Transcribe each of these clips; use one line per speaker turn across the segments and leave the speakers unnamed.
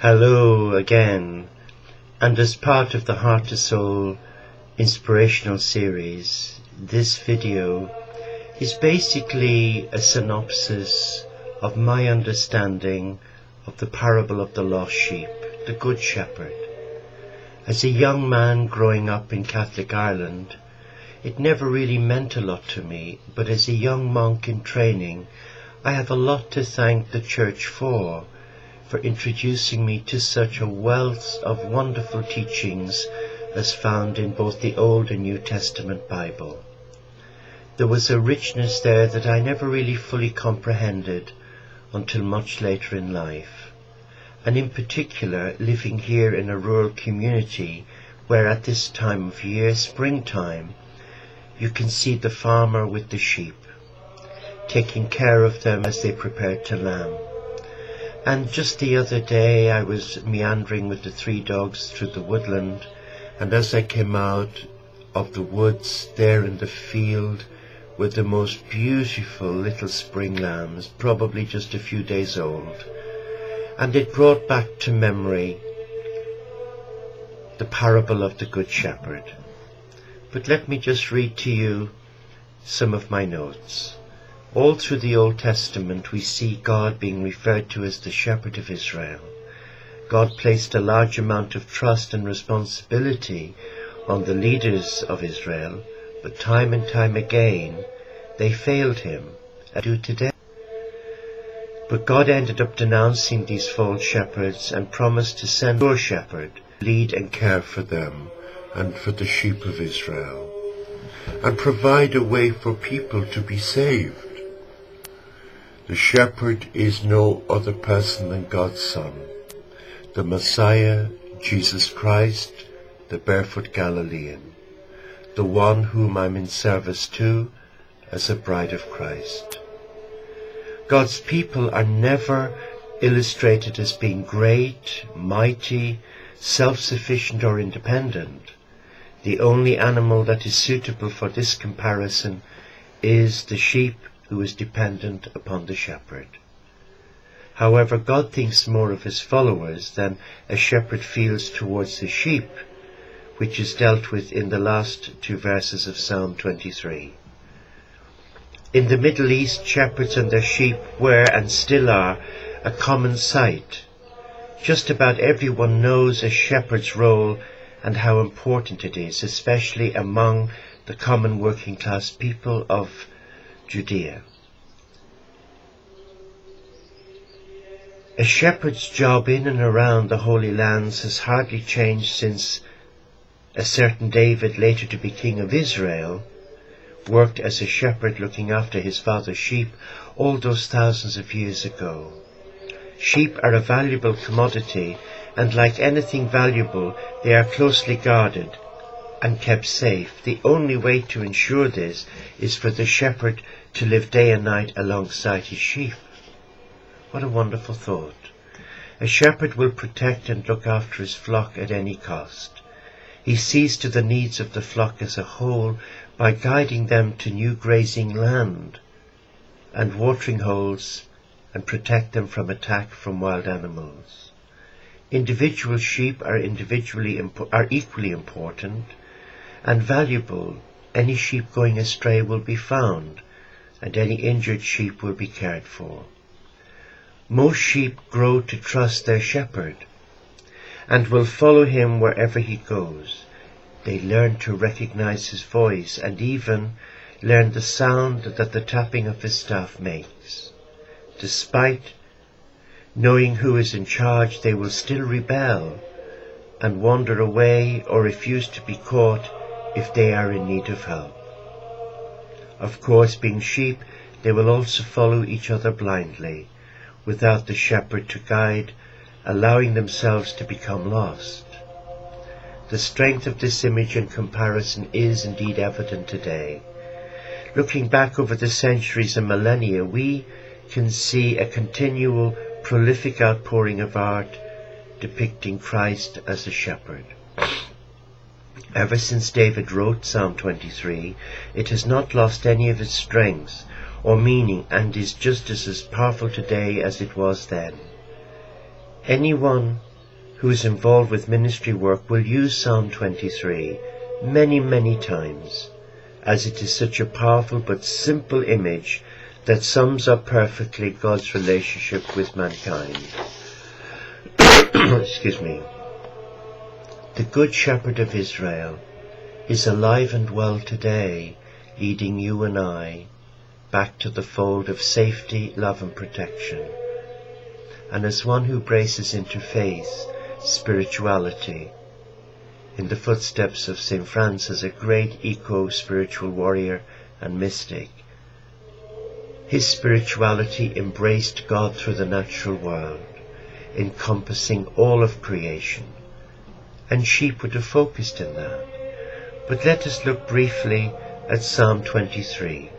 Hello again, and as part of the Heart to Soul inspirational series, this video is basically a synopsis of my understanding of the parable of the lost sheep, the Good Shepherd. As a young man growing up in Catholic Ireland, it never really meant a lot to me, but as a young monk in training, I have a lot to thank the Church for introducing me to such a wealth of wonderful teachings as found in both the Old and New Testament Bible. There was a richness there that I never really fully comprehended until much later in life, and in particular living here in a rural community where at this time of year, springtime, you can see the farmer with the sheep, taking care of them as they prepared to lamb. And just the other day I was meandering with the 3 dogs through the woodland, and as I came out of the woods, there in the field were the most beautiful little spring lambs, probably just a few days old, and it brought back to memory the parable of the Good Shepherd. But let me just read to you some of my notes. All through the Old Testament we see God being referred to as the Shepherd of Israel. God placed a large amount of trust and responsibility on the leaders of Israel, but time and time again they failed him, as do today. But God ended up denouncing these false shepherds and promised to send a shepherd to lead and care for them and for the sheep of Israel, and provide a way for people to be saved. The shepherd is no other person than God's Son, the Messiah, Jesus Christ, the barefoot Galilean, the one whom I'm in service to as a bride of Christ. God's people are never illustrated as being great, mighty, self-sufficient or independent. The only animal that is suitable for this comparison is the sheep, who is dependent upon the shepherd. However, God thinks more of his followers than a shepherd feels towards the sheep, which is dealt with in the last 2 verses of Psalm 23. In the Middle East, shepherds and their sheep were and still are a common sight. Just about everyone knows a shepherd's role and how important it is, especially among the common working class people of Judea. A shepherd's job in and around the Holy Lands has hardly changed since a certain David, later to be king of Israel, worked as a shepherd looking after his father's sheep all those thousands of years ago. Sheep are a valuable commodity, and like anything valuable, they are closely guarded and kept safe. The only way to ensure this is for the shepherd to live day and night alongside his sheep. What a wonderful thought. A shepherd will protect and look after his flock at any cost. He sees to the needs of the flock as a whole by guiding them to new grazing land and watering holes, and protect them from attack from wild animals. Individual sheep are equally important and valuable. Any sheep going astray will be found, and any injured sheep will be cared for. Most sheep grow to trust their shepherd and will follow him wherever he goes. They learn to recognize his voice and even learn the sound that the tapping of his staff makes. Despite knowing who is in charge, they will still rebel and wander away or refuse to be caught if they are in need of help. Of course, being sheep, they will also follow each other blindly, without the shepherd to guide, allowing themselves to become lost. The strength of this image and comparison is indeed evident today. Looking back over the centuries and millennia, we can see a continual, prolific outpouring of art depicting Christ as a shepherd. Ever since David wrote Psalm 23, it has not lost any of its strength or meaning and is just as powerful today as it was then. Anyone who is involved with ministry work will use Psalm 23 many, many times, as it is such a powerful but simple image that sums up perfectly God's relationship with mankind. Excuse me. The Good Shepherd of Israel is alive and well today, leading you and I back to the fold of safety, love and protection. And as one who braces into faith, spirituality, in the footsteps of St. Francis, a great eco-spiritual warrior and mystic, his spirituality embraced God through the natural world, encompassing all of creation, and sheep would have focused in that. But let us look briefly at Psalm 23.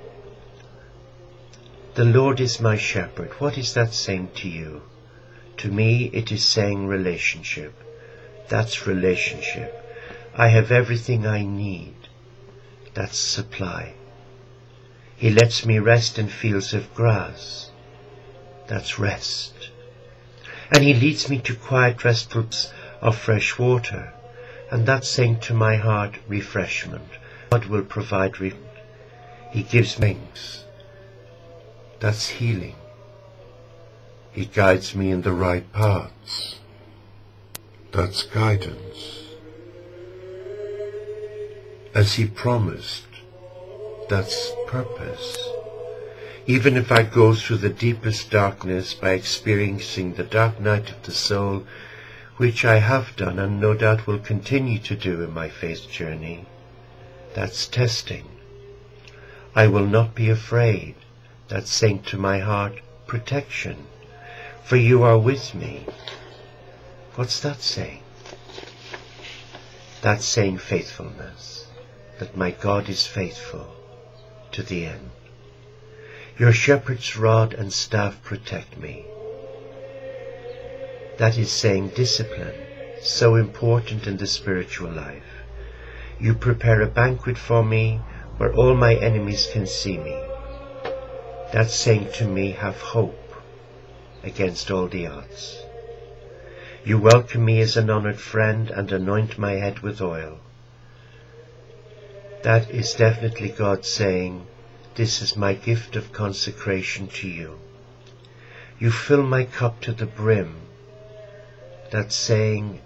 The Lord is my shepherd. What is that saying to you? To me it is saying relationship. That's relationship. I have everything I need. That's supply. He lets me rest in fields of grass. That's rest. And he leads me to quiet restful pools of fresh water. And that's saying to my heart, refreshment. God will provide refreshment. He gives me wings. That's healing. He guides me in the right paths. That's guidance. As he promised, that's purpose. Even if I go through the deepest darkness by experiencing the dark night of the soul, which I have done and no doubt will continue to do in my faith journey, that's testing. I will not be afraid. That's saying to my heart, protection. For you are with me. What's that saying? That's saying faithfulness. That my God is faithful to the end. Your shepherd's rod and staff protect me. That is saying discipline, so important in the spiritual life. You prepare a banquet for me where all my enemies can see me. That's saying to me, have hope against all the odds. You welcome me as an honored friend and anoint my head with oil. That is definitely God saying, this is my gift of consecration to you. You fill my cup to the brim. That's saying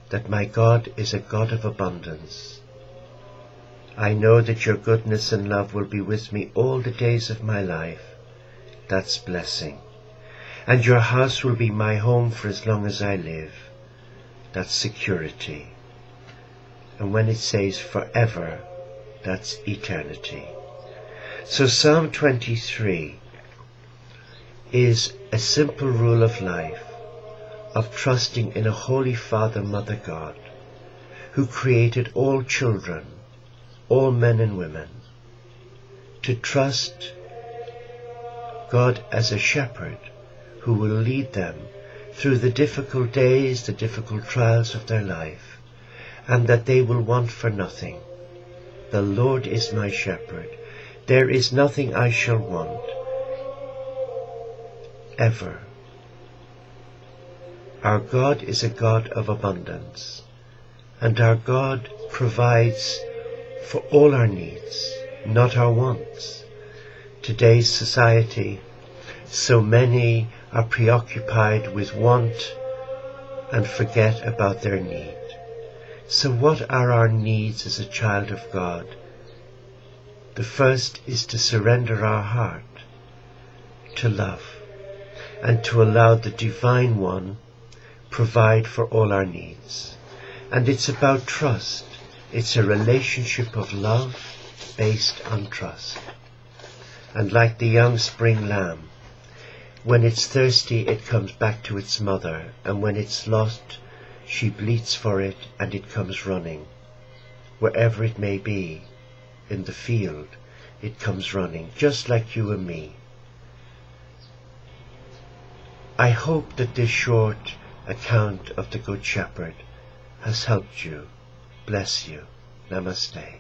that my God is a God of abundance. I know that your goodness and love will be with me all the days of my life. That's blessing. And your house will be my home for as long as I live. That's security. And when it says forever, that's eternity. So Psalm 23 is a simple rule of life, of trusting in a Holy Father, Mother God, who created all children, all men and women, to trust God as a shepherd who will lead them through the difficult days, the difficult trials of their life, and that they will want for nothing. The Lord is my shepherd. There is nothing I shall want, ever. Our God is a God of abundance, and our God provides for all our needs, not our wants. Today's society, so many are preoccupied with want and forget about their need. So what are our needs as a child of God? The first is to surrender our heart to love and to allow the Divine One provide for all our needs. And it's about trust. It's a relationship of love based on trust. And like the young spring lamb, when it's thirsty it comes back to its mother, and when it's lost she bleats for it and it comes running. Wherever it may be, in the field, it comes running, just like you and me. I hope that this short account of the Good Shepherd has helped you. Bless you. Namaste.